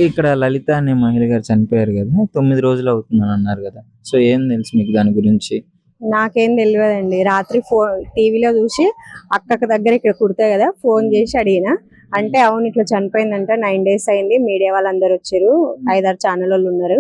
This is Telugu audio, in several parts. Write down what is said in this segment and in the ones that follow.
ఇక్కడ లలిత అనే మహిళ గారు చనిపోయారు కదా! 9 రోజులు అవుతుందని అన్నారు కదా! సో, ఏం తెలుసు మీకు దాని గురించి? నాకేం తెలియదండి. రాత్రి టీవీలో చూసి అక్కకి దగ్గర ఇక్కడ కుడతాయి కదా, ఫోన్ చేసి అడిగిన. అంటే అవును ఇట్లా చనిపోయిందంట, 9 days అయింది, మీడియా వాళ్ళందరూ వచ్చారు, 5-6 ఛానల్ వాళ్ళు ఉన్నారు,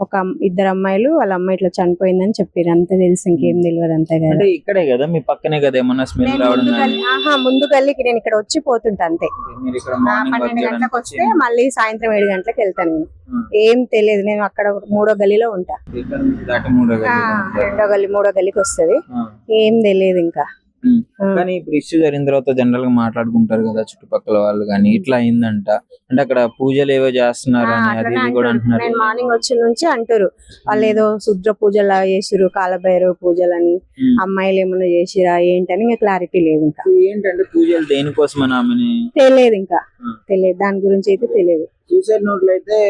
ఒక ఇద్దరు అమ్మాయిలు వాళ్ళ అమ్మాయి ఇట్లా చనిపోయిందని చెప్పారు. అంతే తెలుసు, ఇంకేం తెలియదు. అంతే కదా. అంటే ఇక్కడే కదా, మీ పక్కనే కదా, ఏమన్నా స్మెల్ రావడం గానీ? ముందు గల్లీకి నేను ఇక్కడ వచ్చి పోతుంటా అంతే. మీరు ఇక్కడ మార్నింగ్ 12 గంటలకు వస్తే మళ్ళీ సాయంత్రం 7 గంటలకు వెళ్తాను నేను. ఏం తెలియదు, నేను అక్కడ 3వ గల్లీలో ఉంటా. ఇక్కడ నుంచి దాటి 3వ గల్లీ. 2వ గల్లీ 3వ గల్లీకి వస్తుంది. ఏం తెలియదు ఇంకా. కానీ ఇప్పుడు ఇష్యూ జరిగిన తర్వాత జనరల్ గా మాట్లాడుకుంటారు కదా చుట్టుపక్కల వాళ్ళు గానీ, ఇట్లా అయిందంట అంటే అక్కడ పూజలు ఏవో చేస్తున్నారు అని అది ఇది కూడా అంటున్నారు. నేను మార్నింగ్ వచ్చిన నుంచి అంటారు వాళ్ళు ఏదో శుద్ర పూజలు చేసిరు, కాలభైరవ పూజలని, అమ్మాయిలు ఏమన్నా చేసిరా ఏంటని ఇంకా క్లారిటీ లేదు. ఇంకా ఏంటంటే పూజలు దేనికోసం అని ఆమెని తెలియదు, ఇంకా తెలియదు, దాని గురించి అయితే తెలియదు. సూసైడ్ నోట్లు అయితే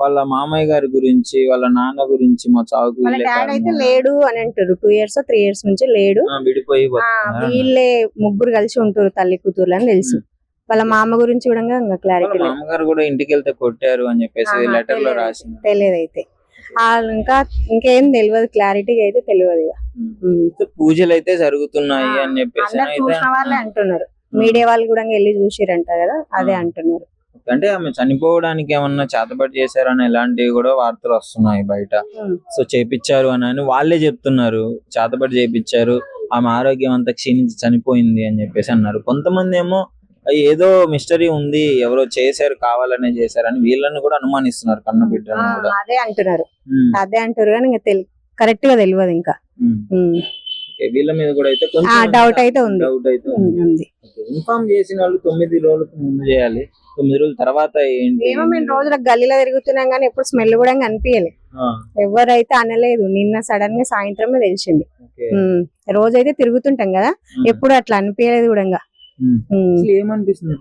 వాళ్ళ మామయ్య గారి గురించి, వాళ్ళ నాన్న గురించి, మా చావుకు వాళ్ళ డాడీ అయితే లేడు అని అంటారు. 2 years 3 years నుంచి లేడు, విడిపోయి వీళ్ళే ముగ్గురు కలిసి ఉంటారు, తల్లి కూతురు అని తెలుసు. వాళ్ళ మామ గురించి కూడా ఇంకా క్లారిటీ లేదు. మామగారు కూడా ఇంటికి వెళ్తే కొట్టారు అని చెప్పేసి లెటర్ లో రాసింది. తెలియదు అయితే ఇంకేం తెలియదు, క్లారిటీగా అయితే తెలియదు. పూజలు అయితే జరుగుతున్నాయి అని చెప్పేసి చూసిన వాళ్ళే అంటున్నారు, మీడియా వాళ్ళు కూడా వెళ్ళి చూసిరంట కదా, అదే అంటున్నారు. అంటే ఆమె చనిపోవడానికి ఏమన్నా చేతబడి చేశారని ఇలాంటివి కూడా వార్తలు వస్తున్నాయి బయట. సో చేపించారు అని వాళ్ళే చెప్తున్నారు, చేతబడి చేపించారు, ఆమె ఆరోగ్యం అంతా క్షీణించి చనిపోయింది అని చెప్పేసి అన్నారు. కొంతమంది ఏమో ఏదో మిస్టరీ ఉంది, ఎవరో చేశారు, కావాలనే చేశారని వీళ్ళని కూడా అనుమానిస్తున్నారు, కన్న బిడ్డను కూడా. అదే అంటున్నారు కానీ ఇంకా కరెక్ట్ గా తెలియదు ఇంకా. వీళ్ళ మీద కూడా అయితే డౌట్ అయితే ఉంది. ఇన్ఫార్మ్ చేసిన వాళ్ళు 9 రోజులకు ముందు చేయాలి, 9 రోజుల తర్వాత ఏంటి? ఏమో మేము రోజుల గల్లీలో తిరుగుతున్నాం కానీ ఎప్పుడు స్మెల్ కూడా అనిపించలే, ఎవరైతే అనలేదు. నిన్న సడన్ గా సాయంత్రమే తెలిసింది. రోజైతే తిరుగుతుంటాం కదా, ఎప్పుడు అట్లా అనిపించలేదు కూడా. ఏమనిపిస్తుంది,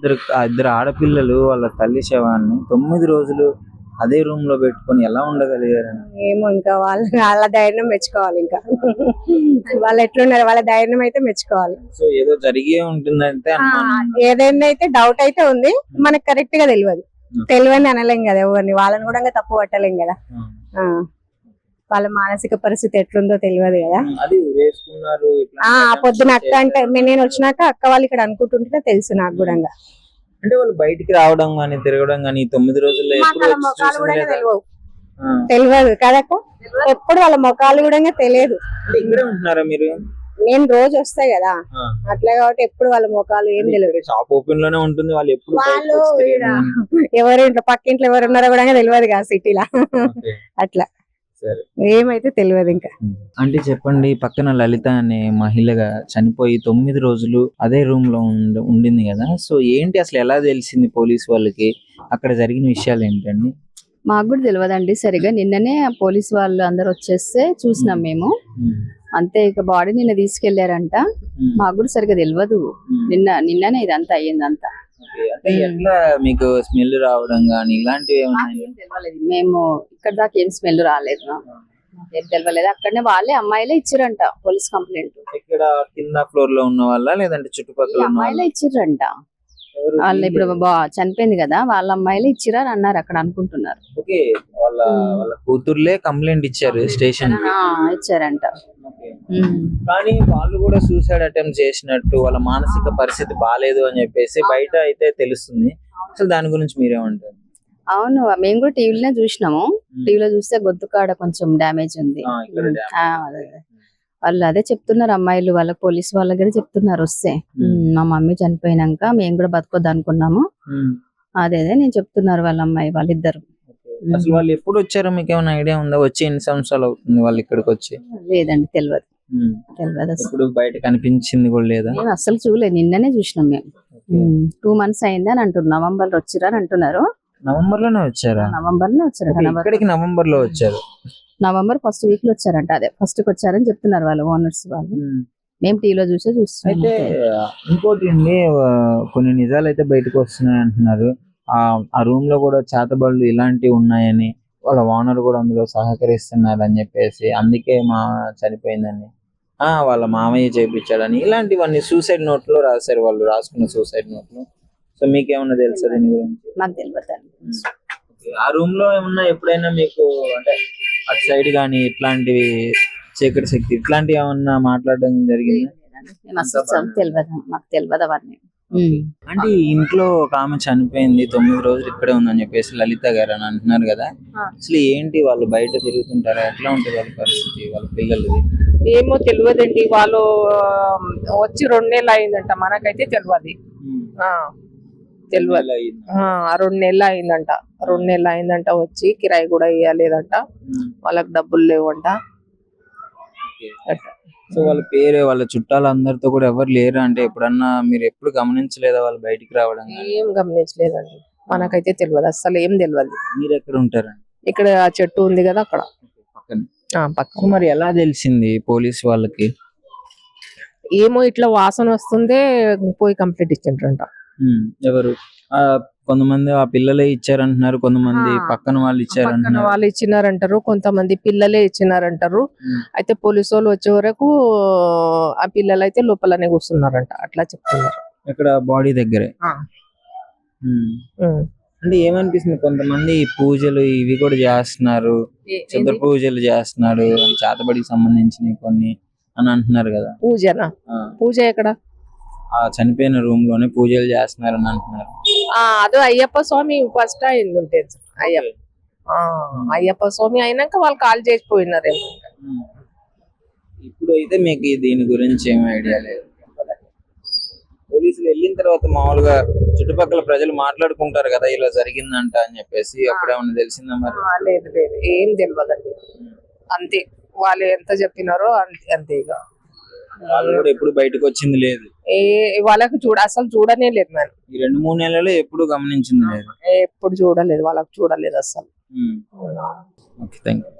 ఇద్దరు ఆడపిల్లలు వాళ్ళ తల్లి శవాన్ని 9 రోజులు అదే రూమ్ లో పెట్టుకొని ఎలా ఉండగలిగారు? ఏమో, ఇంకా వాళ్ళ ధైర్యం మెచ్చుకోవాలి. ఇంకా వాళ్ళు ఎట్లున్నారు, వాళ్ళ ధైర్యం అయితే మెచ్చుకోవాలి. సో ఏదో జరిగే ఉంటుందంటే ఏదైనా అయితే డౌట్ అయితే ఉంది, మనకు కరెక్ట్ గా తెలియని అనలేం కదా ఎవరిని, వాళ్ళని కూడా తప్పు పట్టలేం కదా. వాళ్ళ మానసిక పరిస్థితి ఎట్లుందో తెలియదు కదా. పొద్దున అక్క అంటే నేను వచ్చినాక అక్క వాళ్ళు ఇక్కడ అనుకుంటుంటే తెలుసు నాకు కూడా. అంటే వాళ్ళు బయటికి రావడం గానీ తిరగడం గానీ 9 రోజుల్లో తెలియదు కదక్క, ఎప్పుడు వాళ్ళ ముఖాలు కూడా తెలియదు. ఇక్కడే ఉంటున్నారా మీరు? నేను రోజు వస్తాయి కదా అట్లా, కాబట్టి ఎప్పుడు వాళ్ళ ముఖాలు ఏం తెలియదు. షాప్ ఓపెన్ లోనే ఉంటుంది, వాళ్ళు ఎప్పుడు ఎవరు ఇంట్లో పక్కింట్లో ఎవరు ఉన్నారో కూడా తెలియదు కదా సిటీలా. అట్లా ఏమైతే తెలియదు ఇంకా. అంటే చెప్పండి, పక్కన లలిత అనే మహిళగా చనిపోయి 9 రోజులు అదే రూమ్ లో ఉండింది కదా, సో ఏంటి అసలు ఎలా తెలిసింది పోలీస్ వాళ్ళకి, అక్కడ జరిగిన విషయాలు ఏంటండి? మాకు కూడా తెలియదండి సరిగా. నిన్ననే పోలీస్ వాళ్ళు అందరు వచ్చేస్తే చూసినాం మేము, అంతే. ఇక బాడీ నిన్న తీసుకెళ్లారంట, మాకు కూడా సరిగా తెలియదు. నిన్ననే ఇదంతా అయ్యిందంతా. ఎట్లా మీకు స్మెల్ రావడం గానీ ఇలాంటివి తెలియలేదు, మేము ఇక్కడ దాకా ఏం స్మెల్ రాలేదు, ఏం తెలియలేదు. అక్కడనే వాళ్ళే అమ్మాయిలే ఇచ్చిరంట పోలీస్ కంప్లైంట్. ఇక్కడ కింద ఫ్లోర్ లో ఉన్న వాళ్ళ లేదంటే చుట్టుపక్కల అమ్మాయిలే ఇచ్చిరంట. వాళ్ళు ఇప్పుడు చనిపోయింది కదా, వాళ్ళ అమ్మాయిలే ఇచ్చిరా అని అన్నారు అక్కడ అనుకుంటున్నారు. వాళ్ళ కూతుర్లే కంప్లైంట్ ఇచ్చారు స్టేషన్ ఇచ్చారంట. కానీ వాళ్ళు కూడా సూసైడ్ అటెంప్ట్ చేసినట్టు, వాళ్ళ మానసిక పరిస్థితి బాగాలేదు అని చెప్పేసి బయట అయితే తెలుస్తుంది. అసలు దాని గురించి మీరేమంటారు? అవును, మేము కూడా టీవీలోనే చూసినాము. టీవీలో చూస్తే గొంతుకాడ కొంచెం డ్యామేజ్ ఉంది. వాళ్ళు అదే చెప్తున్నారు అమ్మాయిలు, వాళ్ళ పోలీస్ వాళ్ళ కూడా చెప్తున్నారు వస్తే, మా మమ్మీ చనిపోయినాక మేము కూడా బతకొద్దు అనుకున్నాము, అదే నేను చెప్తున్నారు వాళ్ళ అమ్మాయి వాళ్ళిద్దరు. అసలు వాళ్ళు ఎప్పుడు వచ్చారో మీకు ఏమైనా ఐడియా ఉందా? వచ్చి ఎన్ని సంవత్సరాలు అవుతుంది వాళ్ళు ఇక్కడికి వచ్చి? లేదండి, తెలియదు. ఇప్పుడు బయట కనిపించింది కూడా లేదా? నేను అసలు చూడలేదు, నిన్ననే చూసినాం మేము. 2 months అయింది అని అంటున్నారు. నవంబర్ లో వచ్చిరా అని అంటున్నారు. నవంబర్ లోనే వచ్చారా? నవంబర్ లో వచ్చారు. నవంబర్ లో వచ్చారు, నవంబర్ ఫస్ట్ వీక్ లో వచ్చారంట. అదే ఫస్ట్ కి వచ్చారని చెప్తున్నారు వాళ్ళు ఓనర్స్ వాళ్ళు. మేము టీవీలో చూస్తున్నాం. అయితే ఇంకోటి అండి, కొన్ని నిజాలు అయితే బయటకు వస్తున్నాయి అంటున్నారు. ఆ రూమ్ లో కూడా చేతబడులు ఇలాంటివి ఉన్నాయని, వాళ్ళ ఓనర్ కూడా అందులో సహకరిస్తున్నారు అని చెప్పేసి, అందుకే మా చనిపోయిందని, వాళ్ళ మామయ్య చేయించాడని, ఇలాంటివన్నీ సూసైడ్ నోట్ లో రాశారు వాళ్ళు, రాసుకున్న సూసైడ్ నోట్ లో. సో మీకేమన్నా తెలుసా దీని గురించి? మాకు తెలియదు. ఆ రూమ్ లో ఏమన్నా ఎప్పుడైనా మీకు అంటే అటు సైడ్ గానీ ఇట్లాంటివి చీకటి శక్తి ఇట్లాంటివి ఏమన్నా మాట్లాడడం జరిగింది? మేము అసలు తెలియదు, మాకు తెలియదు అవన్నీ. అంటే ఈ ఇంట్లో ఒక ఆమె చనిపోయింది 9 రోజులు ఇక్కడే ఉందని చెప్పేసి లలిత గారు అని అంటున్నారు కదా, అసలు ఏంటి వాళ్ళు బయట తిరుగుతుంటారా, ఎట్లా ఉంటుంది వాళ్ళ పరిస్థితి, వాళ్ళ పిల్లలది? ఏమో తెలియదండి. వాళ్ళు వచ్చి 2 నెలలు అయిందంట, మనకైతే తెలియదు. తెలియదు. 2 నెలలు అయిందంట, 2 నెలలు అయిందంట వచ్చి. కిరాయి కూడా ఇవ్వలేదంట, వాళ్ళకి డబ్బులు లేవంట. సో వాళ్ళ పేరు వాళ్ళ చుట్టాలు అందరితో కూడా ఎవరు లేరు అంటే ఎప్పుడన్నా మీరు ఎప్పుడు గమనించలేదా వాళ్ళు బయటికి రావడం గానీ? ఏం గమనించలేదండి, మనకైతే తెలియదు, అసలు ఏం తెలియదు. మీరు ఎక్కడ ఉంటారండి? ఇక్కడ ఆ చెట్టు ఉంది కదా అక్కడ పక్కన. పక్కన. సో మరి ఎలా తెలిసింది పోలీస్ వాళ్ళకి? ఏమో ఇట్లా వాసన వస్తుందే పోయి కంప్లైంట్ ఇచ్చిండ్రంట. ఎవరు? కొంతమంది ఆ పిల్లలే ఇచ్చారంటున్నారు, కొంతమంది పక్కన వాళ్ళు పక్కన ఇచ్చారంటున్నారు. వాళ్ళు ఇచ్చినారంటారు, కొంతమంది పిల్లలే ఇచ్చినారంటారు. అయితే పోలీసు వాళ్ళు వచ్చే వరకు ఆ పిల్లలు అయితే లోపలనే కూర్చున్నారంట, అట్లా చెప్తున్నారు. ఇక్కడ బాడీ దగ్గరే. అంటే ఏమనిపిస్తుంది, కొంతమంది ఈ పూజలు ఇవి కూడా చేస్తున్నారు, చంద్ర పూజలు చేస్తున్నాడు చేతబడికి సంబంధించినవి కొన్ని అని అంటున్నారు కదా. పూజనా? పూజ ఎక్కడ? ఆ చనిపోయిన రూమ్ లోనే పూజలు చేస్తున్నారు అని అంటున్నారు. అదే అయ్యప్ప స్వామి ఫస్ట్ అయింది ఉంటుంది. అయ్యప్ప స్వామి అయినాక వాళ్ళు కాల్ చేసిపోయినారేమో. ఇప్పుడు అయితే మీకు దీని గురించి ఏం ఐడియా లేదు. పోలీసులు వెళ్ళిన తర్వాత మామూలుగా చుట్టుపక్కల ప్రజలు మాట్లాడుకుంటారు కదా ఇలా జరిగిందంట అని చెప్పేసి, అప్పుడేమన్నా తెలిసిందా మరి? లేదు లేదు, ఏం తెలియదండి. అంతే, వాళ్ళు ఎంత చెప్పినారో అంతే. ఇక వాళ్ళు కూడా ఎప్పుడు బయటకు వచ్చింది లేదు. వాళ్ళకి అసలు చూడనే లేదు మనం. ఈ 2-3 నెలలు ఎప్పుడు గమనించింది లేదు. ఎప్పుడు చూడలేదు, వాళ్ళకి చూడలేదు అసలు. Okay, thank you.